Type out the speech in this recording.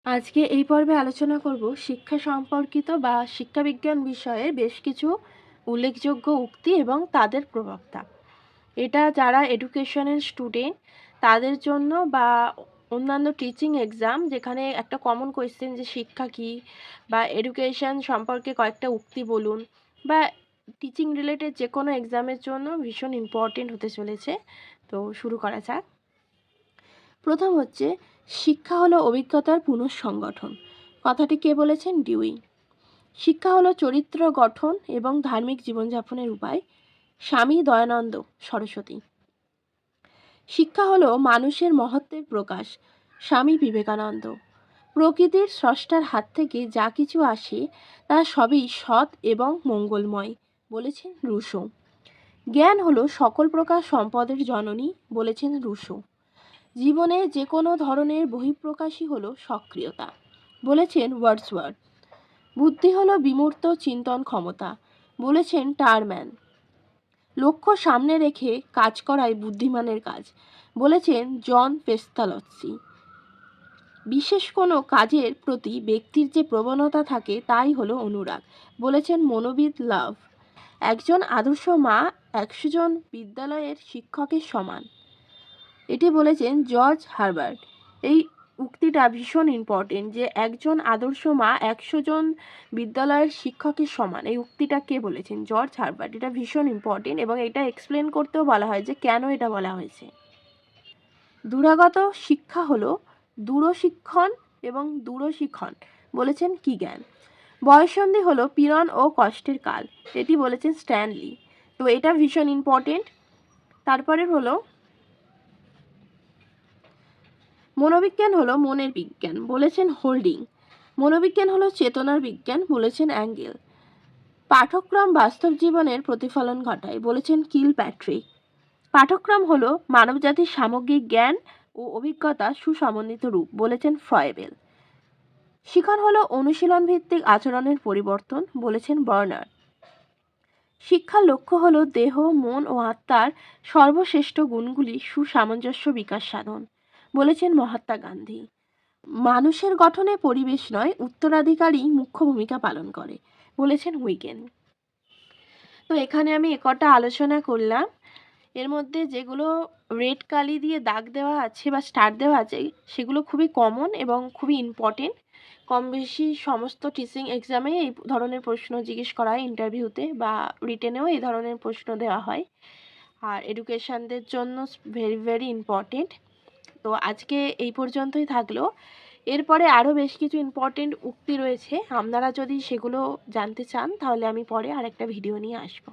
আজকে এই পর্বে আলোচনা করব শিক্ষা সম্পর্কিত বা শিক্ষাবিজ্ঞান বিষয়ের বেশ কিছু উল্লেখযোগ্য উক্তি এবং তাদের প্রভাবটা। এটা যারা এডুকেশনের স্টুডেন্ট তাদের জন্য বা অন্যান্য টিচিং এক্সাম যেখানে একটা কমন কোয়েশ্চেন যে শিক্ষা কী বা এডুকেশন সম্পর্কে কয়েকটা উক্তি বলুন, বা টিচিং রিলেটেড যে কোনো এক্সামের জন্য ভীষণ ইম্পর্টেন্ট হতে চলেছে। তো শুরু করা যাক। প্রথম হচ্ছে, শিক্ষা হলো অভিজ্ঞতার পুনঃসংগঠন। কথাটি কে বলেছেন? ডিউই। শিক্ষা হলো চরিত্র গঠন এবং ধার্মিক জীবনযাপনের উপায়। স্বামী দয়ানন্দ সরস্বতী। শিক্ষা হলো মানুষের মহত্বের প্রকাশ। স্বামী বিবেকানন্দ। প্রকৃতির স্রষ্টার হাত থেকে যা কিছু আসে তা সবই সৎ এবং মঙ্গলময়, বলেছেন রুশো। জ্ঞান হলো সকল প্রকার সম্পদের জননী, বলেছেন রুশো। জীবনে যে কোনো ধরনের বহিঃপ্রকাশই হলো সক্রিয়তা, বলেছেন ওয়ার্ডসওয়ার্থ। বুদ্ধি হলো বিমূর্ত চিন্তন ক্ষমতা, বলেছেন টারম্যান। লক্ষ্য সামনে রেখে কাজ করাই বুদ্ধিমানের কাজ, বলেছেন জন পেস্তালস্কি। বিশেষ কোনো কাজের প্রতি ব্যক্তির যে প্রবণতা থাকে তাই হলো অনুরাগ, বলেছেন মনোবিদ লাভ। একজন আদর্শ মা 100 জন বিদ্যালয়ের শিক্ষকের সমান, এটি বলেছেন জর্জ হারবার্ট। এই উক্তিটা ভীষণ ইম্পর্টেন্ট যে একজন আদর্শ মা 100 জন বিদ্যালয়ের শিক্ষকের সমান। এই উক্তিটা কে বলেছেন? George Herbert. এটা ভীষণ ইম্পর্টেন্ট এবং এটা এক্সপ্লেন করতেও বলা হয় যে কেন এটা বলা হয়েছে। দূরাগত শিক্ষা হলো দূরশিক্ষণ এবং দূরশিক্ষণ, বলেছেন কিগ্যান। বয়ঃসন্ধি হলো পীড়ন ও কষ্টের কাল, এটি বলেছেন স্ট্যানলি। তো এটা ভীষণ ইম্পর্টেন্ট। তারপরে হলো মনোবিজ্ঞান হলো মনের বিজ্ঞান, বলেছেন হোল্ডিং। মনোবিজ্ঞান হলো চেতনার বিজ্ঞান, বলেছেন অ্যাঙ্গেল। পাঠক্রম বাস্তব জীবনের প্রতিফলন ঘটায়, বলেছেন কিলপ্যাট্রিক। পাঠক্রম হলো মানবজাতির সামগ্রিক জ্ঞান ও অভিজ্ঞতা সুসমন্বিত রূপ, বলেছেন ফ্রয়েবেল। শিখন হলো অনুশীলন ভিত্তিক আচরণের পরিবর্তন, বলেছেন বার্নার। শিক্ষার লক্ষ্য হলো দেহ, মন ও আত্মার সর্বশ্রেষ্ঠ গুণগুলি সুসামঞ্জস্য বিকাশ সাধন, বলেছেন মহাত্মা গান্ধী। মানুষের গঠনে পরিবেশ নয় উত্তরাধিকারী মুখ্য ভূমিকা পালন করে, বলেছেন হুইগেন। তো এখানে আমি একটা আলোচনা করলাম। এর মধ্যে যেগুলো রেড কালি দিয়ে দাগ দেওয়া আছে বা স্টার দেওয়া আছে সেগুলো খুবই কমন এবং খুবই ইম্পর্টেন্ট। কম বেশি সমস্ত টিচিং এক্সামে এই ধরনের প্রশ্ন জিজ্ঞেস করা হয়, ইন্টারভিউতে বা রিটেনেও এই ধরনের প্রশ্ন দেওয়া হয়। আর এডুকেশনদের জন্য ভেরি ভেরি ইম্পর্টেন্ট। তো আজকে এই পর্যন্তই থাকলো। এরপরে আরও বেশ কিছু ইম্পর্টেন্ট উক্তি রয়েছে, আপনারা যদি সেগুলো জানতে চান তাহলে আমি পরে আরেকটা ভিডিও নিয়ে আসবো।